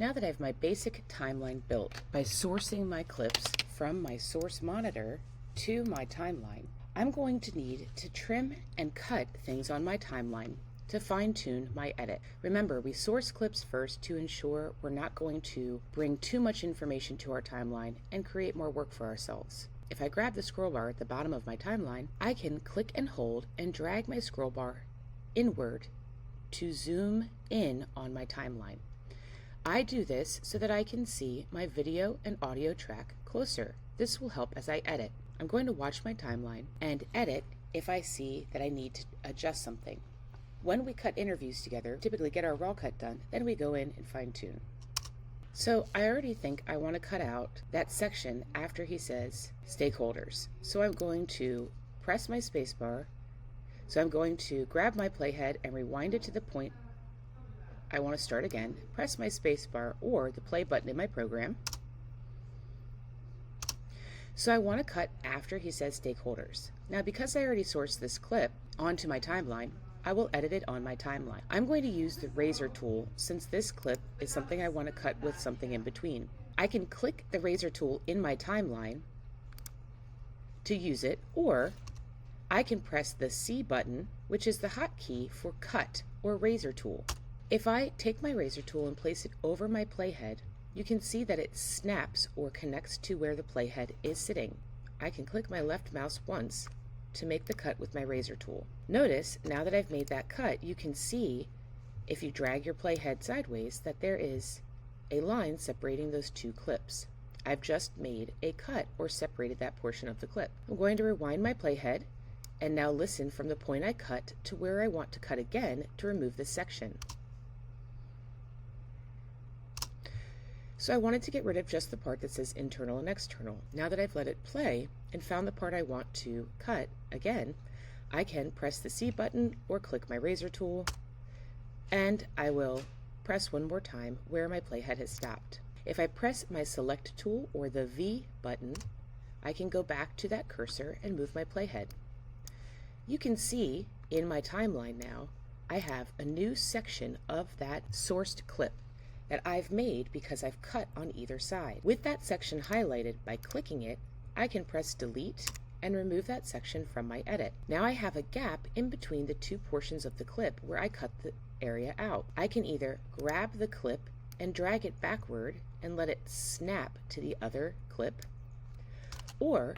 Now that I have my basic timeline built by sourcing my clips from my source monitor to my timeline, I'm going to need to trim and cut things on my timeline to fine-tune my edit. Remember, we source clips first to ensure we're not going to bring too much information to our timeline and create more work for ourselves. If I grab the scroll bar at the bottom of my timeline, I can click and hold and drag my scroll bar inward to zoom in on my timeline. I do this so that I can see my video and audio track closer. This will help as I edit. I'm going to watch my timeline and edit if I see that I need to adjust something. When we cut interviews together, typically get our raw cut done, then we go in and fine tune. So I already think I want to cut out that section after he says stakeholders. So I'm going to press my spacebar. So I'm going to grab my playhead and rewind it to the point I want to start again, press my spacebar or the play button in my program. So I want to cut after he says stakeholders. Now because I already sourced this clip onto my timeline, I will edit it on my timeline. I'm going to use the razor tool since this clip is something I want to cut with something in between. I can click the razor tool in my timeline to use it, or I can press the C button, which is the hotkey for cut or razor tool. If I take my razor tool and place it over my playhead, you can see that it snaps or connects to where the playhead is sitting. I can click my left mouse once to make the cut with my razor tool. Notice, now that I've made that cut, you can see, if you drag your playhead sideways, that there is a line separating those two clips. I've just made a cut or separated that portion of the clip. I'm going to rewind my playhead and now listen from the point I cut to where I want to cut again to remove this section. So I wanted to get rid of just the part that says internal and external. Now that I've let it play and found the part I want to cut again, I can press the C button or click my razor tool, and I will press one more time where my playhead has stopped. If I press my select tool or the V button, I can go back to that cursor and move my playhead. You can see in my timeline now, I have a new section of that sourced clip that I've made because I've cut on either side. With that section highlighted, by clicking it, I can press delete and remove that section from my edit. Now I have a gap in between the two portions of the clip where I cut the area out. I can either grab the clip and drag it backward and let it snap to the other clip, or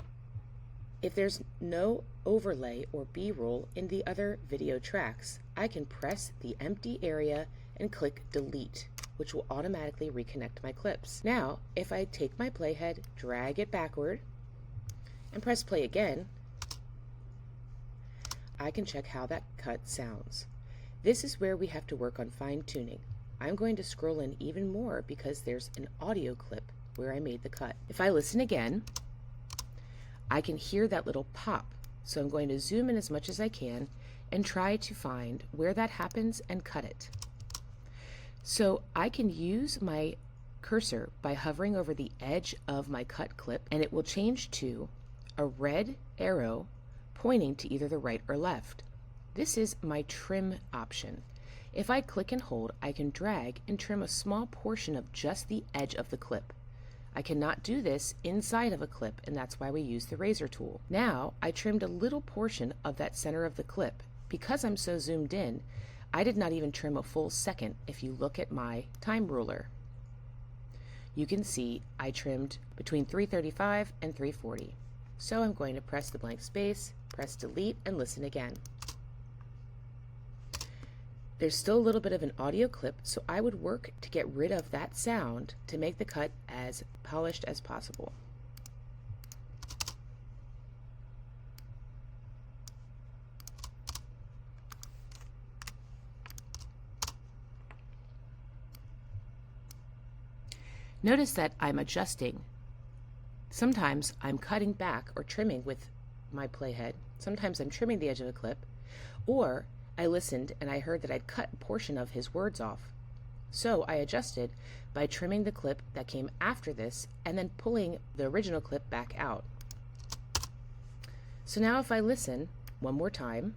if there's no overlay or B-roll in the other video tracks, I can press the empty area and click delete, which will automatically reconnect my clips. Now, if I take my playhead, drag it backward, and press play again, I can check how that cut sounds. This is where we have to work on fine-tuning. I'm going to scroll in even more because there's an audio clip where I made the cut. If I listen again, I can hear that little pop. So I'm going to zoom in as much as I can and try to find where that happens and cut it. So I can use my cursor by hovering over the edge of my cut clip, and it will change to a red arrow pointing to either the right or left. This is my trim option. If I click and hold, I can drag and trim a small portion of just the edge of the clip. I cannot do this inside of a clip, and that's why we use the razor tool. Now I trimmed a little portion of that center of the clip. Because I'm so zoomed in, I did not even trim a full second. If you look at my time ruler, you can see I trimmed between 335 and 340. So I'm going to press the blank space, press delete, and listen again. There's still a little bit of an audio clip, so I would work to get rid of that sound to make the cut as polished as possible. Notice that I'm adjusting. Sometimes I'm cutting back or trimming with my playhead. Sometimes I'm trimming the edge of a clip, or I listened and I heard that I'd cut a portion of his words off. So I adjusted by trimming the clip that came after this and then pulling the original clip back out. So now if I listen one more time,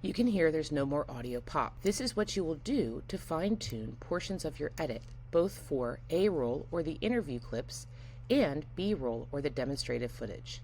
You can hear there's no more audio pop. This is what you will do to fine-tune portions of your edit, both for A-roll or the interview clips and B-roll or the demonstrative footage.